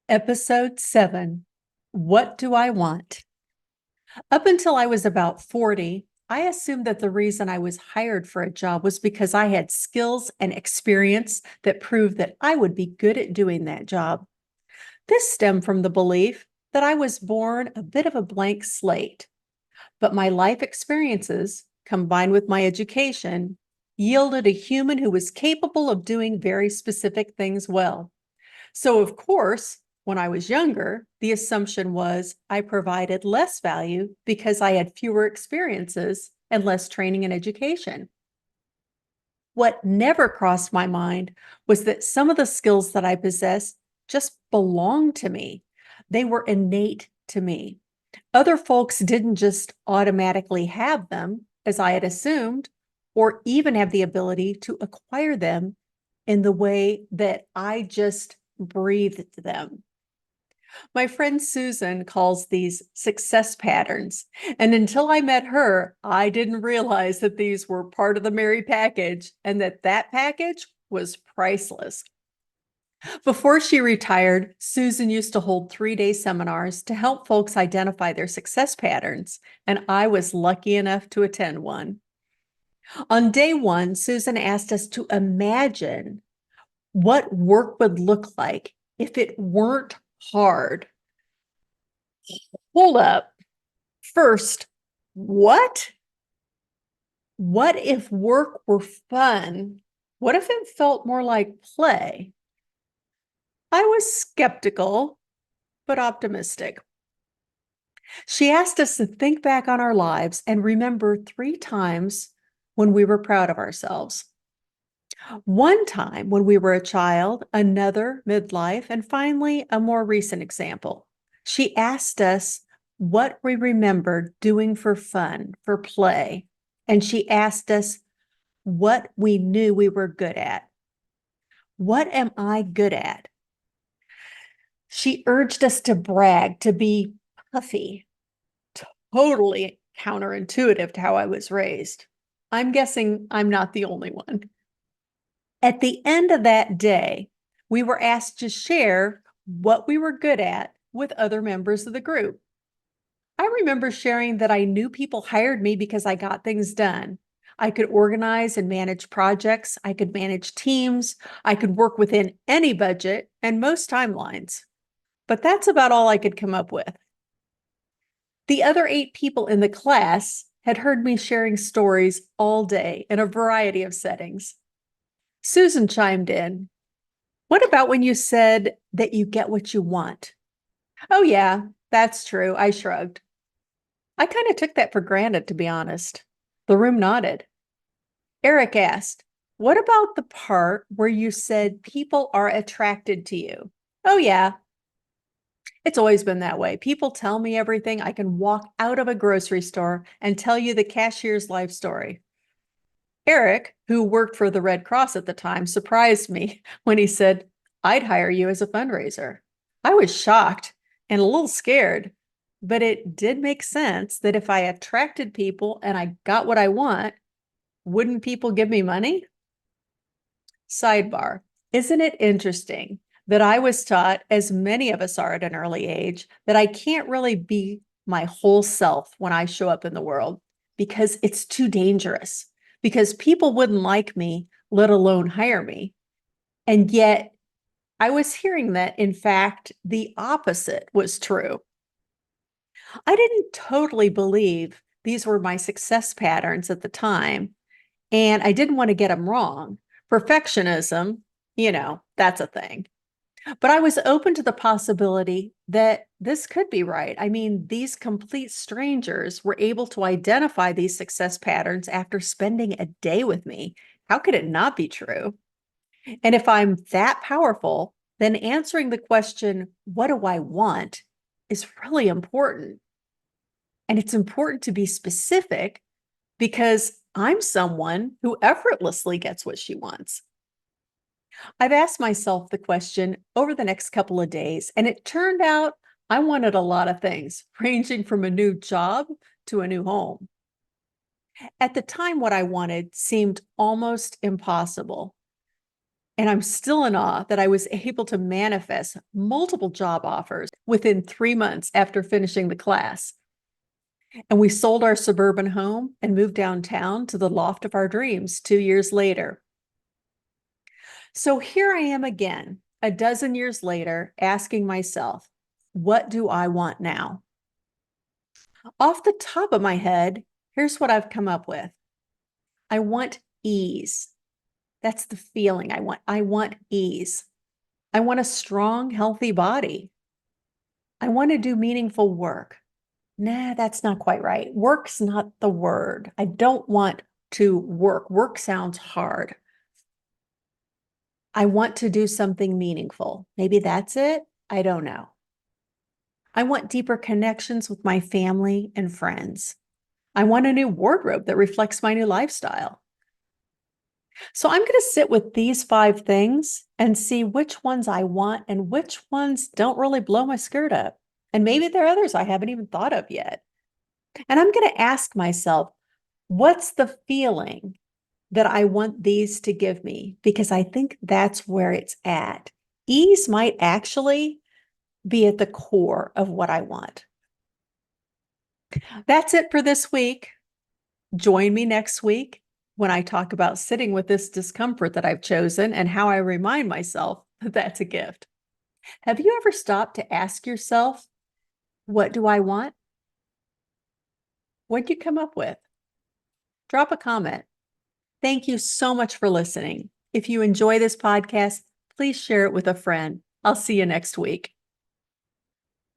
Episode 7. What do I want? Up until I was about 40, I assumed that the reason I was hired for a job was because I had skills and experience that proved that I would be good at doing that job. This stemmed from the belief that I was born a bit of a blank slate, but my life experiences, combined with my education, yielded a human who was capable of doing very specific things well. So, of course, when I was younger, the assumption was I provided less value because I had fewer experiences and less training and education. What never crossed my mind was that some of the skills that I possess just belonged to me. They were innate to me. Other folks didn't just automatically have them, as I had assumed, or even have the ability to acquire them in the way that I just breathed them. My friend Susan calls these success patterns. And until I met her, I didn't realize that these were part of the Mary package and that package was priceless. Before she retired, Susan used to hold 3-day seminars to help folks identify their success patterns, and I was lucky enough to attend one. On day one, Susan asked us to imagine what work would look like if it weren't hard. Hold up. First, what? What if work were fun? What if it felt more like play? I was skeptical, but optimistic. She asked us to think back on our lives and remember 3 times when we were proud of ourselves. One time when we were a child, another midlife, and finally a more recent example. She asked us what we remembered doing for fun, for play, and she asked us what we knew we were good at. What am I good at? She urged us to brag, to be puffy, totally counterintuitive to how I was raised. I'm guessing I'm not the only one. At the end of that day, we were asked to share what we were good at with other members of the group. I remember sharing that I knew people hired me because I got things done. I could organize and manage projects. I could manage teams. I could work within any budget and most timelines. But that's about all I could come up with. The other 8 people in the class had heard me sharing stories all day in a variety of settings. Susan chimed in. What about when you said that you get what you want? Oh, yeah, that's true. I shrugged. I kind of took that for granted, to be honest. The room nodded. Eric asked, what about the part where you said people are attracted to you? Oh, yeah. It's always been that way. People tell me everything. I can walk out of a grocery store and tell you the cashier's life story. Eric, who worked for the Red Cross at the time, surprised me when he said, I'd hire you as a fundraiser. I was shocked and a little scared, but it did make sense that if I attracted people and I got what I want, wouldn't people give me money? Sidebar, isn't it interesting that I was taught, as many of us are at an early age, that I can't really be my whole self when I show up in the world because it's too dangerous, because people wouldn't like me, let alone hire me. And yet I was hearing that, in fact, the opposite was true. I didn't totally believe these were my success patterns at the time, and I didn't want to get them wrong. Perfectionism, that's a thing. But I was open to the possibility that this could be right. I mean, these complete strangers were able to identify these success patterns after spending a day with me. How could it not be true? And if I'm that powerful, then answering the question, what do I want, is really important. And it's important to be specific because I'm someone who effortlessly gets what she wants. I've asked myself the question over the next couple of days, and it turned out I wanted a lot of things, ranging from a new job to a new home. At the time, what I wanted seemed almost impossible. And I'm still in awe that I was able to manifest multiple job offers within 3 months after finishing the class. And we sold our suburban home and moved downtown to the loft of our dreams 2 years later. So here I am again, a dozen years later, asking myself, what do I want now? Off the top of my head, here's what I've come up with. I want ease. That's the feeling I want. I want ease. I want a strong, healthy body. I want to do meaningful work. Nah, that's not quite right. Work's not the word. I don't want to work. Work sounds hard. I want to do something meaningful. Maybe that's it. I don't know. I want deeper connections with my family and friends. I want a new wardrobe that reflects my new lifestyle. So I'm going to sit with these 5 things and see which ones I want and which ones don't really blow my skirt up. And maybe there are others I haven't even thought of yet. And I'm going to ask myself, what's the feeling that I want these to give me? Because I think that's where it's at. Ease might actually be at the core of what I want. That's it for this week. Join me next week when I talk about sitting with this discomfort that I've chosen and how I remind myself that that's a gift. Have you ever stopped to ask yourself, what do I want? What'd you come up with? Drop a comment. Thank you so much for listening. If you enjoy this podcast, please share it with a friend. I'll see you next week.